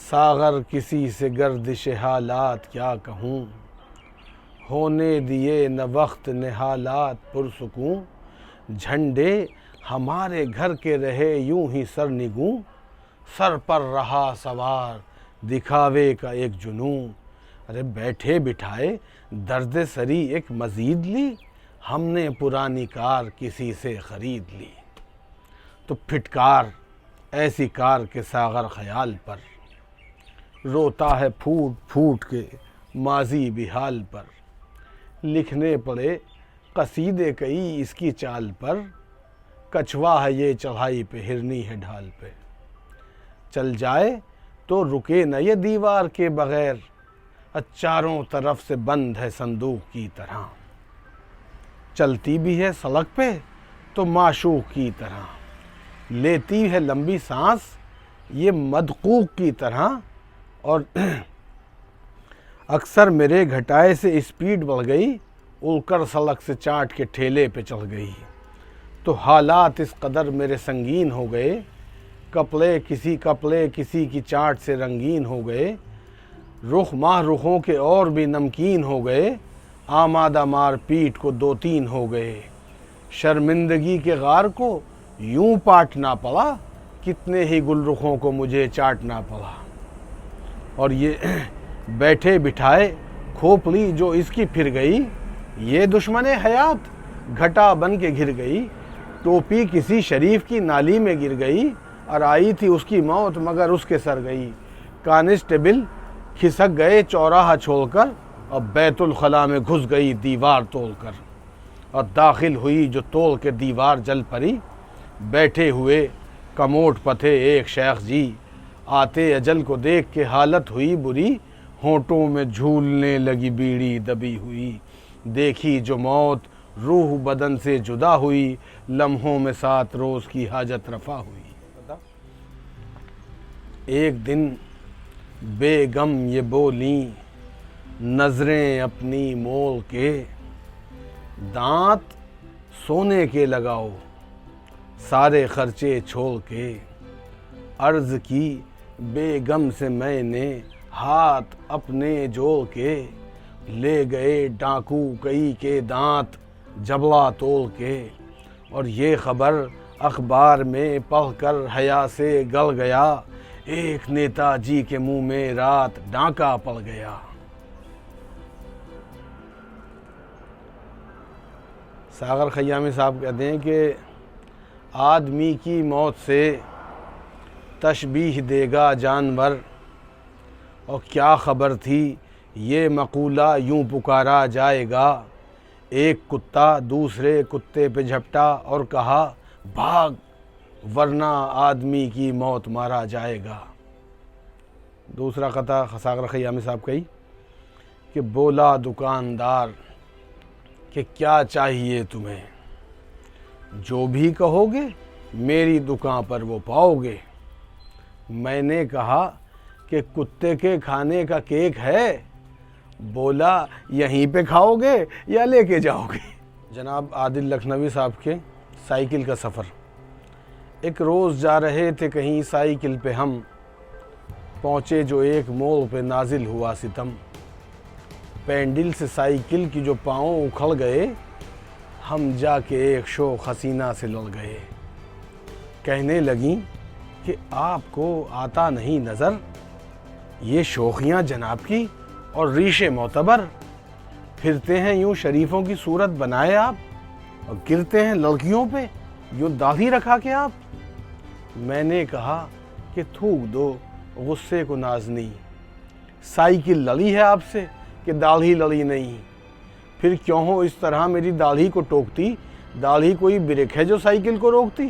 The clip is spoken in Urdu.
ساغر کسی سے گردش حالات کیا کہوں، ہونے دیے نہ وقت نے حالات پرسکون، جھنڈے ہمارے گھر کے رہے یوں ہی سرنگوں، سر پر رہا سوار دکھاوے کا ایک جنون، ارے بیٹھے بٹھائے درد سری ایک مزید لی، ہم نے پرانی کار کسی سے خرید لی۔ تو پھٹکار ایسی کار کے ساغر خیال پر، روتا ہے پھوٹ پھوٹ کے ماضی بھی حال پر، لکھنے پڑے قصیدے کئی اس کی چال پر، کچھوا ہے یہ چڑھائی پہ ہرنی ہے ڈھال پہ، چل جائے تو رکے نہ یہ دیوار کے بغیر، چاروں طرف سے بند ہے صندوق کی طرح، چلتی بھی ہے سڑک پہ تو معشوق کی طرح، لیتی ہے لمبی سانس یہ مدقوق کی طرح، اور اکثر میرے گھٹائے سے اسپیڈ بڑھ گئی، اڑ کر سڑک سے چاٹ کے ٹھیلے پہ چڑھ گئی، تو حالات اس قدر میرے سنگین ہو گئے، کپڑے کسی کی چاٹ سے رنگین ہو گئے، رخ ماہ رخوں کے اور بھی نمکین ہو گئے، آمادہ مار پیٹ کو دو تین ہو گئے، شرمندگی کے غار کو یوں پاٹنا پڑا، کتنے ہی گل رخوں کو مجھے چاٹنا پڑا، اور یہ بیٹھے بٹھائے کھوپڑی جو اس کی پھر گئی، یہ دشمن حیات گھٹا بن کے گر گئی، ٹوپی کسی شریف کی نالی میں گر گئی، اور آئی تھی اس کی موت مگر اس کے سر گئی، کانسٹیبل کھسک گئے چوراہا چھوڑ کر، اور بیت الخلاء میں گھس گئی دیوار توڑ کر، اور داخل ہوئی جو توڑ کے دیوار جل پڑی، بیٹھے ہوئے کموڈ پتھے ایک شیخ جی، آتے اجل کو دیکھ کے حالت ہوئی بری، ہونٹوں میں جھولنے لگی بیڑی دبی ہوئی، دیکھی جو موت روح بدن سے جدا ہوئی، لمحوں میں 7 روز کی حاجت رفع ہوئی۔ ایک دن بے غم یہ بولیں نظریں اپنی مول کے، دانت سونے کے لگاؤ سارے خرچے چھوڑ کے، عرض کی بے غم سے میں نے ہاتھ اپنے جوڑ کے، لے گئے ڈاکو کئی کے دانت جبڑا توڑ کے، اور یہ خبر اخبار میں پڑھ کر حیا سے گڑ گیا، ایک نیتا جی کے منہ میں رات ڈانکا پڑ گیا۔ ساغر خیامی صاحب کہتے ہیں کہ آدمی کی موت سے تشبیہ دے گا جانور، اور کیا خبر تھی یہ مقولہ یوں پکارا جائے گا، ایک کتا دوسرے کتے پہ جھپٹا اور کہا بھاگ ورنہ آدمی کی موت مارا جائے گا۔ دوسرا قطعہ ساغر خیامی صاحب کہی کہ بولا دکاندار کہ کیا چاہیے تمہیں، جو بھی کہو گے میری دکان پر وہ پاؤ گے۔ میں نے کہا کہ کتے کے کھانے کا کیک ہے، بولا یہیں پہ کھاؤ گے یا لے کے جاؤ گے۔ جناب عادل لکھنوی صاحب کے سائیکل کا سفر۔ ایک روز جا رہے تھے کہیں سائیکل پہ ہم، پہنچے جو ایک موڑ پہ نازل ہوا ستم، پینڈل سے سائیکل کی جو پاؤں اکھڑ گئے، ہم جا کے ایک شوخ حسینہ سے لڑ گئے، کہنے لگیں کہ آپ کو آتا نہیں نظر یہ شوخیاں جناب کی اور ریشے معتبر، پھرتے ہیں یوں شریفوں کی صورت بنائے آپ، اور گرتے ہیں لڑکیوں پہ یوں داڑھی رکھا کے آپ۔ میں نے کہا کہ تھوک دو غصے کو نازنی، سائیکل لڑی ہے آپ سے کہ داڑھی لڑی نہیں، پھر کیوں ہو اس طرح میری داڑھی کو ٹوکتی، داڑھی کوئی بریک ہے جو سائیکل کو روکتی۔